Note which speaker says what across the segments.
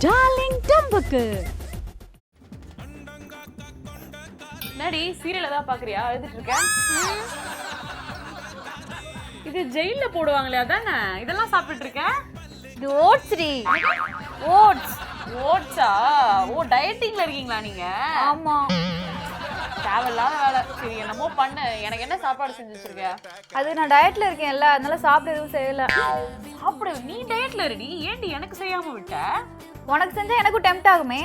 Speaker 1: Darling டம்புக்கு.
Speaker 2: என்னடி serial ஏதாவது பாக்குறியா? எழுதிட்டு இருக்கேன். இது ஜெயில போடுவாங்களே அதானே? இதெல்லாம் சாப்பிட்டு இருக்கேன்.
Speaker 1: இது ஓட்ஸ் டி. ஓட்ஸ்.
Speaker 2: ஓட்ஸா? ஓ டயட்டிங்ல இருக்கீங்களா நீங்க?
Speaker 1: ஆமா.
Speaker 2: தேவையில்லாத வேலை. சரி என்னமோ பண்ணு. எனக்கு என்ன சாப்பாடு செஞ்சு வச்சிருக்க?
Speaker 1: அது நான் டயட்ல இருக்கேன்ல, அதனால சாப்பிட எதுவும் செய்யல.
Speaker 2: சாப்பிடு. நீ டயட்ல இருடி. ஏன்டி எனக்கு செய்யாம விட்ட?
Speaker 1: உனக்கு செஞ்சா எனக்கும் டெம்ப்ட் ஆகுமே,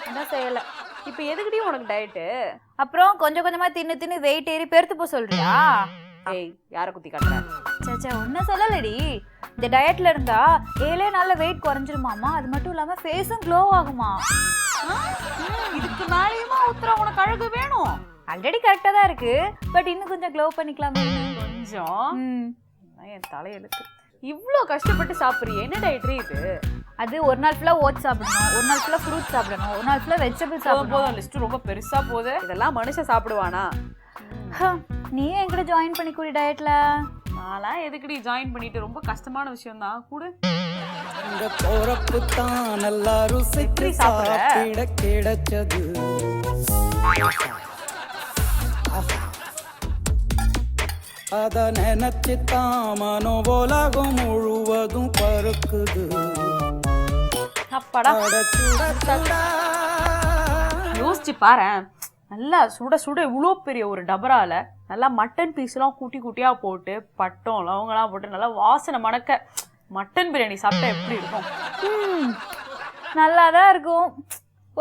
Speaker 1: அதான் செய்யல.
Speaker 2: இப்ப எதுக்குடி உனக்கு டயட்டு?
Speaker 1: அப்புறம் கொஞ்சம் கொஞ்சமா தின்னு தின்னு வெயிட் ஏறி பெருத்து போ சொல்றியா?
Speaker 2: ஏய் யாரை குத்தி காட்டுற?
Speaker 1: சேச்சா ஒன்னும் சொல்லலடி. இந்த டயட்ல இருந்தா 7 நாள்ல வெயிட் குறைஞ்சிருமாமா. அது மட்டும் இல்லாம ஃபேஸும் க்ளோ ஆகுமா.
Speaker 2: இதுக்கு மேலேயுமா உத்தர உனக்கு அழகு வேணும்?
Speaker 1: ஆல்ரெடி கரெக்டா தான் இருக்கு, பட் இன்னும் கொஞ்சம் க்ளோ பண்ணிக்கலாமே.
Speaker 2: கொஞ்சம் என் தலையெழுத்து. இவ்ளோ கஷ்டப்பட்டு சாப்பிடுறியே, என்ன டயட்ரி இது?
Speaker 1: அது ஒரு நாள் ஃபுல்லா ஓட்ஸ் சாப்பிடணும், ஒரு நாள் ஃபுல்லா ஃப்ரூட் சாப்பிடணும், ஒரு நாள் ஃபுல்லா வெஜிடபிள் சாப்பிடணும்.
Speaker 2: போதும் லிஸ்ட் ரொம்ப பெருசா போகுது. இதெல்லாம் மனுஷன் சாப்பிடுவானா?
Speaker 1: நீ என்கிட்ட ஜாயின் பண்ணி கூடி டயட்ல.
Speaker 2: நான்லாம் எதுக்குடி ஜாயின் பண்ணிட்டு? ரொம்ப கஷ்டமான விஷயம் தான். கூடு.
Speaker 3: இந்த போறப்பு தான் நல்லா ருசித்து சாப்பிட கிடைச்சது. அத நினைச்சு தான் மனோ உலகம் முழுவதும் பருக்குது.
Speaker 2: யோசிச்சு பாரு. நல்லா சுட சுட இவ்வளோ பெரிய ஒரு டபரால நல்லா மட்டன் பீஸ்லாம் கூட்டி கூட்டியா போட்டு பட்டம் லவங்கெல்லாம் போட்டு நல்லா வாசனை மணக்க மட்டன் பிரியாணி சாப்பிட்டா எப்படி இருக்கும்?
Speaker 1: நல்லாதான் இருக்கும்.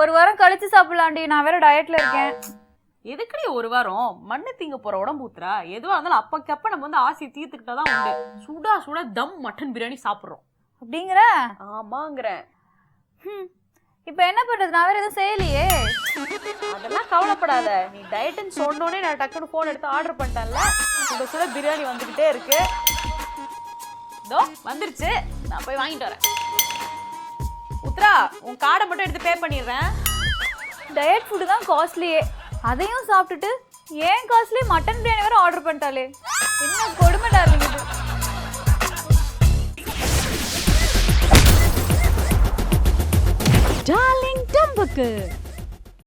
Speaker 1: ஒரு வாரம் கழிச்சு சாப்பிடலாண்டி. நான் வேற டயட்ல இருக்கேன்.
Speaker 2: எதுக்குடி ஒரு வாரம்? மண்ணு திங்க போற உடம்பு ஊத்துறா. எதுவா இருந்தாலும் அப்பக்கப்ப நம்ம வந்து ஆசையை தீர்த்துக்கிட்டா தான் உண்டு. சுடா சுட தம் மட்டன் பிரியாணி சாப்பிட்றோம்
Speaker 1: அப்படிங்கிற?
Speaker 2: ஆமாங்கிறேன்.
Speaker 1: இப்ப என்ன பண்றது? நான் வேற எதுவும் செய்யலையே.
Speaker 2: அதெல்லாம் கவலைப்படாத. நீ டயட்னு சொன்னோடனே நான் டக்குனு போன் எடுத்து ஆர்டர் பண்ணிட்டேன்ல. சுட சுட பிரியாணி வந்துகிட்டே இருக்கு. இதோ வந்துருச்சு. நான் போய் வாங்கிட்டு வரேன். உத்ரா உன் கார்டை மட்டும் எடுத்து பே பண்ணிடுறேன்.
Speaker 1: டயட் ஃபுட்டு தான் காஸ்ட்லியே. அதையும் சாப்பிட்டுட்டு ஏன் காஸ்ட்லி மட்டன் பிரியாணி வேற ஆர்டர் பண்ணிட்டாலே. என்ன கொடுமைடா இருக்குது. டார்லிங் டம்புக்கு.